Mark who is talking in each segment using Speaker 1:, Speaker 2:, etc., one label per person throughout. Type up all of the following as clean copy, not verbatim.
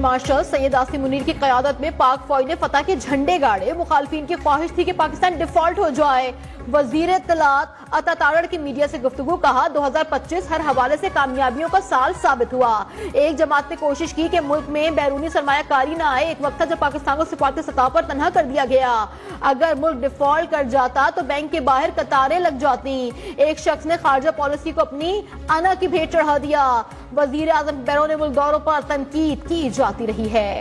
Speaker 1: Martial Syed Asim Munir की क़यादत में पाक फौज ने फतह के झंडे गाड़े। मुखालफिन की ख्वाहिश थी कि पाकिस्तान डिफॉल्ट हो जाए। वजीर इत्तलात अता तारड़ की मीडिया से गुफ्तगू, कहा 2025 हर हवाले से कामयाबियों का साल साबित हुआ। एक जमात ने कोशिश की कि मुल्क में बैरूनी सरमायाकारी न आए। एक वक्त था जब पाकिस्तान को सिफारती सतह पर तनहा कर दिया गया। अगर मुल्क डिफॉल्ट कर जाता तो बैंक के बाहर कतारें लग जाती। एक शख्स ने खारजा पॉलिसी को अपनी अना की भेंट चढ़ा दिया। वजीर आजम बैरून मुल्क दौरों पर तनकीद की जाती रही है।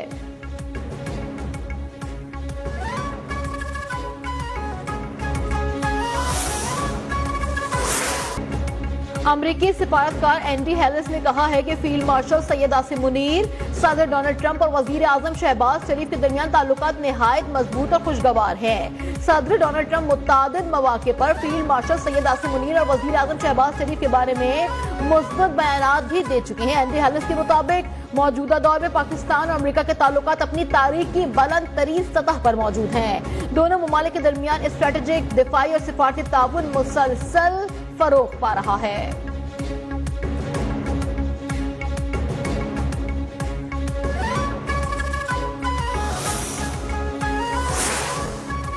Speaker 1: अमरीकी सिफारतकार एंडी हेलिस ने कहा है कि फील्ड मार्शल सैयद आसिम मुनीर, सदर डोनाल्ड ट्रंप और वजीर आजम शहबाज शरीफ के दरमियान ताल्लुकात निहायत मजबूत और खुशगवार हैं। सदर डोनाल्ड ट्रंप मुतादिद मौके पर फील्ड मार्शल सैयद आसिम मुनीर और वजीर आजम शहबाज शरीफ के बारे में मुस्बत बयान भी दे चुके हैं। एंडी हेलिस के मुताबिक मौजूदा दौर में पाकिस्तान और अमेरिका के ताल्लुकात अपनी तारीख की बुलंद तरीन सतह पर मौजूद हैं। दोनों ममालिक के दरमियान स्ट्रेटेजिक, दिफाई और सिफारती ताउन मुसलसल फरोग पा रहा है।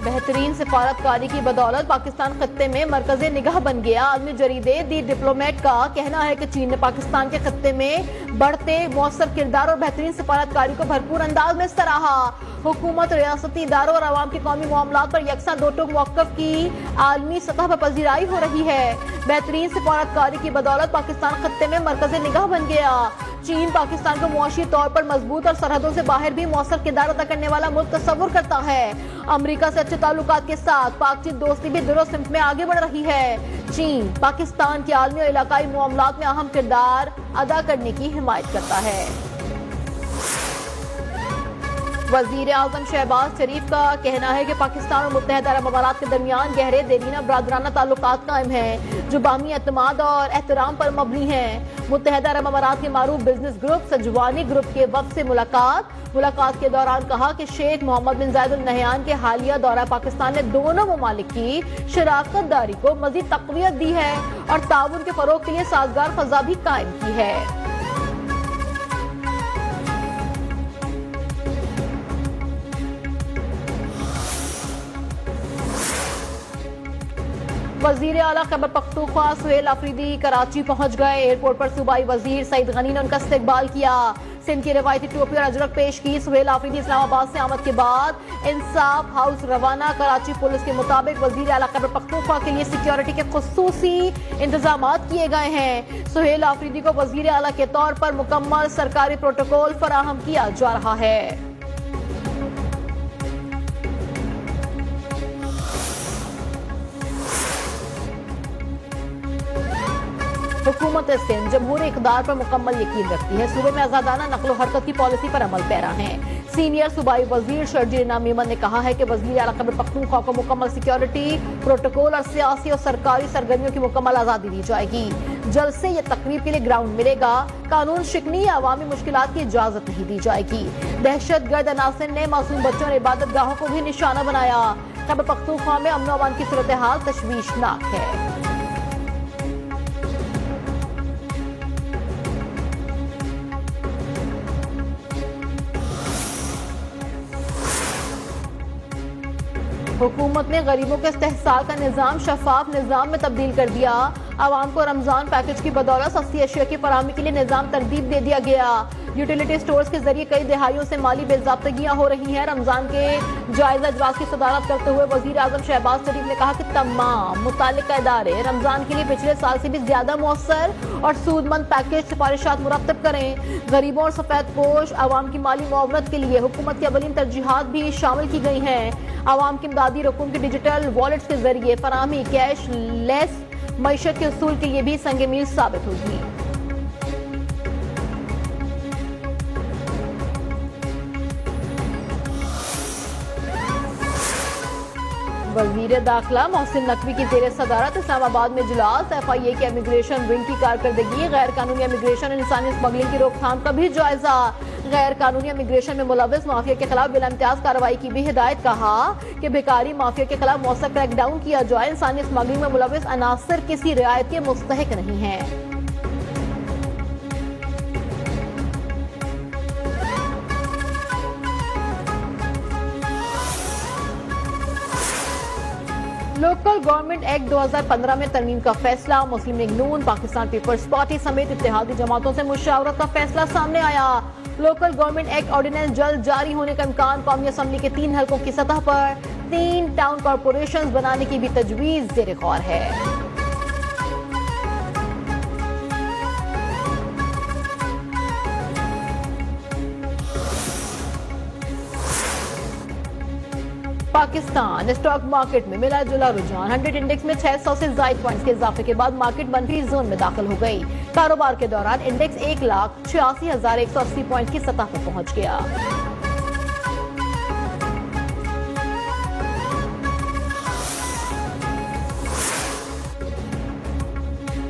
Speaker 1: बेहतरीन सिफारतकारी की बदौलत पाकिस्तान खत्ते में मरकज़े निगाह बन गया। आलमी जरीदे दी डिप्लोमेट का कहना है कि चीन ने पाकिस्तान के खत्ते में बढ़ते मौसर किरदार और बेहतरीन सिफारतकारी को भरपूर अंदाज में सराहा। हुकूमत, रियासती इदारों और अवाम के कौमी मामलात पर यकसा दो टूक मौक़िफ़ की आलमी सतह पर पजीराई हो रही है। बेहतरीन सिफारतकारी की बदौलत पाकिस्तान खत्ते में मरकज़े निगाह बन गया। चीन पाकिस्तान को मुआशी तौर पर मजबूत और सरहदों से बाहर भी मौसर किरदार अदा करने वाला मुल्क तस्वुर करता है। अमेरिका से अच्छे ताल्लुकात के साथ पाक चीन दोस्ती भी दुरुस्त सिमत में आगे बढ़ रही है। चीन पाकिस्तान के आलमी और इलाकाई मामलात में अहम किरदार अदा करने की हिमायत करता है। वजीर आजम शहबाज शरीफ का कहना है कि पाकिस्तान और मुत्तहदा अरब अमारात के दरमियान गहरे देरीना बरादराना ताल्लुकात कायम हैं जो बामी एतमाद और एहतराम पर मबनी हैं। मुत्तहदा अरब अमारात के मारूफ बिजनेस ग्रुप सजवानी ग्रुप के वक्त से मुलाकात के दौरान कहा कि शेख मोहम्मद बिन जायद अल नहयान के हालिया दौरा पाकिस्तान ने दोनों ममालिक की शराकत दारी को मजीद तक़वियत दी है और ताउन के फरोग के लिए साजगार फजा भी कायम की है। वजीर आला खैबर पख्तूनख्वा सुहेल आफरीदी कराची पहुंच गए। एयरपोर्ट पर सूबाई वजीर सईद गनी ने उनका इस्तकबाल किया। सिंध की रिवायती टोपी और अजरक पेश की। सुहेल आफरीदी इस्लामाबाद से आमद के बाद इंसाफ हाउस रवाना। कराची पुलिस के मुताबिक वजीर आला खैबर पख्तूनख्वा के लिए सिक्योरिटी के खुसूसी इंतजाम किए गए हैं। सुहेल आफरीदी को वजीर आला के तौर पर मुकम्मल सरकारी प्रोटोकॉल फराहम किया जा रहा है। हुकूमत सिंध जमहूरी इक़दार पर मुकम्मल यकीन रखती है। सूबे में आज़ादाना नक़्ल हरकत की पॉलिसी पर अमल पैरा है। सीनियर सूबाई वजीर शर्जील नामीमन ने कहा है कि वज़ीर आला खैबर पख्तूनख्वा को मुकम्मल सिक्योरिटी प्रोटोकॉल और सियासी और सरकारी सरगर्मियों की मुकम्मल आज़ादी दी जाएगी। जल्द से ये तकरीब के लिए ग्राउंड मिलेगा। कानून शिकनी या अवामी मुश्किलात की इजाजत नहीं दी जाएगी। दहशतगर्द अनासिर ने मासूम बच्चों और इबादत गाहों को भी निशाना बनाया। खैबर पख्तूनख्वा में अमन अमान की सूरत हाल तशवीशनाक है। हुकूमत ने गरीबों के इस्तेहसाल का निज़ाम शफाफ निज़ाम में तब्दील कर दिया। आवाम को रमजान पैकेज की बदौलत सस्ती अशिया की फराहमी के लिए निज़ाम तरतीब दे दिया गया। यूटिलिटी स्टोर्स के जरिए कई दिहाइयों से माली बेज़ाब्तगियां हो रही हैं। रमजान के जायजा इजलास की सदारत करते हुए वजीर आजम शहबाज शरीफ ने कहा कि तमाम मुताल्लिका इदारे रमजान के लिए पिछले साल से भी ज्यादा मौसर और सूदमंद पैकेज सिफारिशात मुरतब करें। गरीबों और सफेद पोश आवाम की माली मुआवनत के लिए हुकूमत की अवलीन तरजीहात भी शामिल की गई हैं। आवाम की इमदादी रकूम की डिजिटल वॉलेट्स के जरिए फराहमी कैश लेस मईशत के उसूल के लिए भी संग मील साबित होगी। वजीर दाखिला मोहसिन नकवी की जेर सदारत इस्लामाबाद में इजलास। FIA के इमिग्रेशन विंग की कारकर्दगी, गैर कानूनी इमिग्रेशन और इंसानी स्मगलिंग की रोकथाम का भी जायजा। गैर कानूनी इमिग्रेशन में मुलव्वस माफिया के खिलाफ बिला इम्तियाज कार्रवाई की भी हिदायत। कहा कि भिखारी माफिया के खिलाफ मौसर क्रैकडाउन किया जाए। इंसानी स्मगलिंग में मुलव्वस अनासर किसी रियायत के मुस्तहिक नहीं है। लोकल गवर्नमेंट एक्ट 2015 में तरमीम का फैसला। मुस्लिम लीग नून, पाकिस्तान पीपल्स पार्टी समेत इत्तेहादी जमातों से मुशावरत का फैसला सामने आया। लोकल गवर्नमेंट एक्ट ऑर्डिनेंस जल्द जारी होने का इम्कान। कौमी असम्बली के 3 हलकों की सतह पर 3 टाउन कॉरपोरेशन बनाने की भी तजवीज ज़ेर गौर है। पाकिस्तान स्टॉक मार्केट में मिला जुला रुझान। 100 इंडेक्स में 600 से ज्यादा पॉइंट्स के इजाफे के बाद मार्केट मंफी जोन में दाखिल हो गई। कारोबार के दौरान इंडेक्स 1,86,180 पॉइंट की सतह पर पहुंच गया।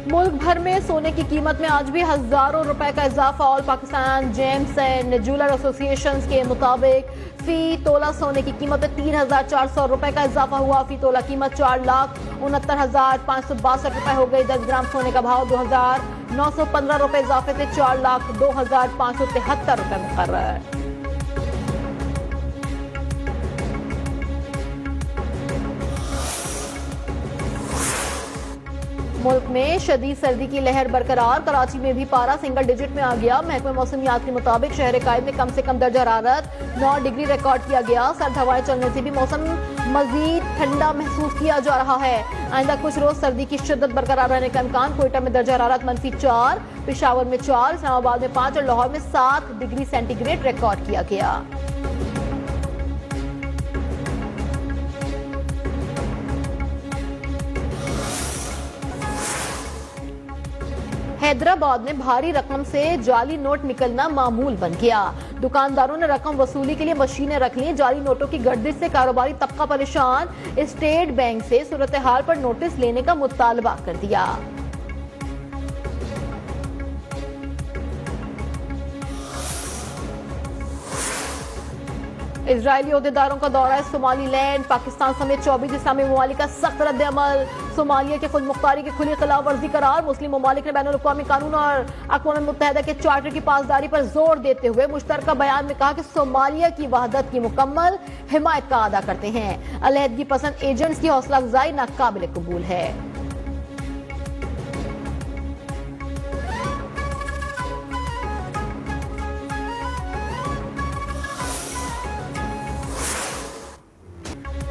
Speaker 1: मुल्क भर में सोने की कीमत में आज भी हजारों रुपए का इजाफा। All Pakistan James and jeweller association के मुताबिक फी तोला सोने की कीमत में 3,400 रुपए का इजाफा हुआ। फी तोला कीमत 4,69,562 रुपए हो गई। 10 ग्राम सोने का भाव 2,915 रुपए इजाफे से 4,02,573 रुपए मुकर्रर। मुल्क में शदीद सर्दी की लहर बरकरार। कराची में भी पारा सिंगल डिजिट में आ गया। महकमे मौसमियात के मुताबिक शहर कायद में कम से कम दर्जा हरारत 9 डिग्री रिकॉर्ड किया गया। सर्द हवाएं चलने से भी मौसम मजीद ठंडा महसूस किया जा रहा है। आइंदा कुछ रोज सर्दी की शिद्दत बरकरार रहने का इम्कान। कोयटा में दर्जा हरारत -4, पेशावर में 4, इस्लामाबाद में 5 और लाहौर में 7 डिग्री सेंटीग्रेड रिकॉर्ड किया गया। हैदराबाद में भारी रकम से जाली नोट निकलना मामूल बन गया। दुकानदारों ने रकम वसूली के लिए मशीनें रख ली। जाली नोटों की गर्दिश से कारोबारी तबका परेशान। स्टेट बैंक से सूरत हाल पर नोटिस लेने का मुतालबा कर दिया। इजरायली ओहदेदारों का दौरा है सोमालीलैंड। पाकिस्तान समेत 24 इस्लामी ममालिक का सख्त रद्द-ए-अमल। सोमालिया के खुद मुख्तारी की खुली खिलाफ वर्जी करार। मुस्लिम ममालिक ने बैनुल-अक़वामी कानून और अक़वाम मुत्तहिदा के चार्टर की पासदारी पर जोर देते हुए मुश्तरका बयान में कहा कि सोमालिया की वहदत की मुकम्मल हिमायत का अदा करते हैं। अलहदगी पसंद एजेंट्स की हौसला अफजाई नाकाबिल कबूल है।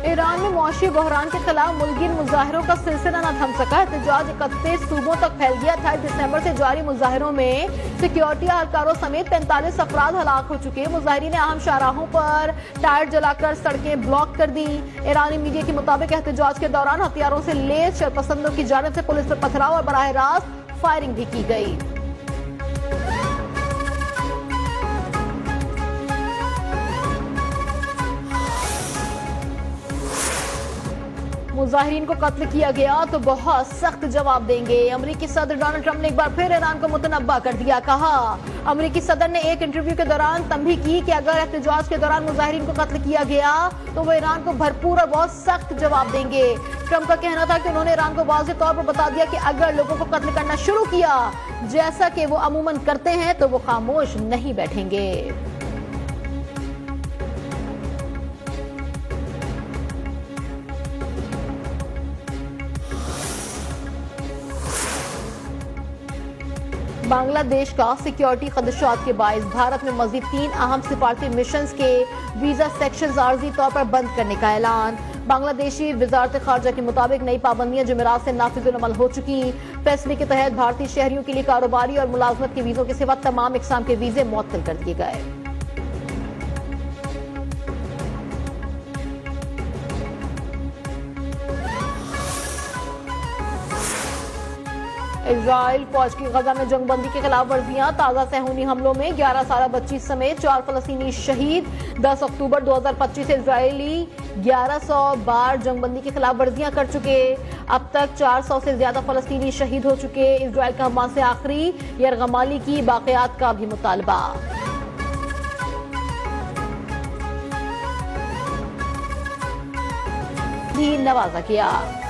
Speaker 1: ईरान में मौशी बहरान के खिलाफ मुल्किन मुजाहिरों का सिलसिला न थम सका। एहतजाज 31 सूबों तक फैल गया। 28 दिसंबर से जारी मुजाहिरों में सिक्योरिटी एहलकारों समेत 45 अफराद हलाक हो चुके। मुजाहिरीन ने अहम शाहराहों पर टायर जलाकर सड़कें ब्लॉक कर दी। ईरानी मीडिया के मुताबिक एहतजाज के दौरान हथियारों से लैस शरपसंदों की जानिब से पुलिस पर पथराव और बराह रास्त फायरिंग भी की गई। मुजाहिरीन को कत्ल किया गया तो बहुत सख्त जवाब देंगे। अमेरिकी सदर डोनाल्ड ट्रंप ने एक बार फिर ईरान को मुतनब्बा कर दिया। कहा, अमेरिकी सदर ने एक इंटरव्यू के दौरान तंबीह की कि अगर एहतजाज के दौरान मुजाहिरीन को कत्ल किया गया तो वो ईरान को भरपूर और बहुत सख्त जवाब देंगे। ट्रंप का कहना था कि उन्होंने ईरान को वाज़ेह तौर पर बता दिया कि अगर लोगों को कत्ल करना शुरू किया जैसा कि वो अमूमन करते हैं तो वो खामोश नहीं बैठेंगे। बांग्लादेश का सिक्योरिटी खदशात के बायस भारत में मजीद 3 अहम सिफारती मिशन के वीजा सेक्शन आर्जी तौर पर बंद करने का ऐलान। बांग्लादेशी वजारत खारजा के मुताबिक नई पाबंदियां जुमेरात से नाफिजुल अमल हो चुकी। फैसले के तहत भारतीय शहरियों के लिए कारोबारी और मुलाजमत के वीजों के सिवा तमाम इकसाम के वीजे मुअत्तल कर दिए गए। इजराइल फौज की गजा में जंगबंदी के खिलाफ वर्जियां। ताजा सहूनी हमलों में 11 साल बच्ची समेत 4 फलस्तीनी शहीद। 10 अक्टूबर 2025 से इजरायली 1100 बार जंगबंदी के खिलाफ वर्जियां कर चुके। अब तक 400 से ज्यादा फलस्तीनी शहीद हो चुके। इजराइल का हमास से आखिरी यरगमाली की बाक़ियात का भी मुतालबा। भी नवाजा किया।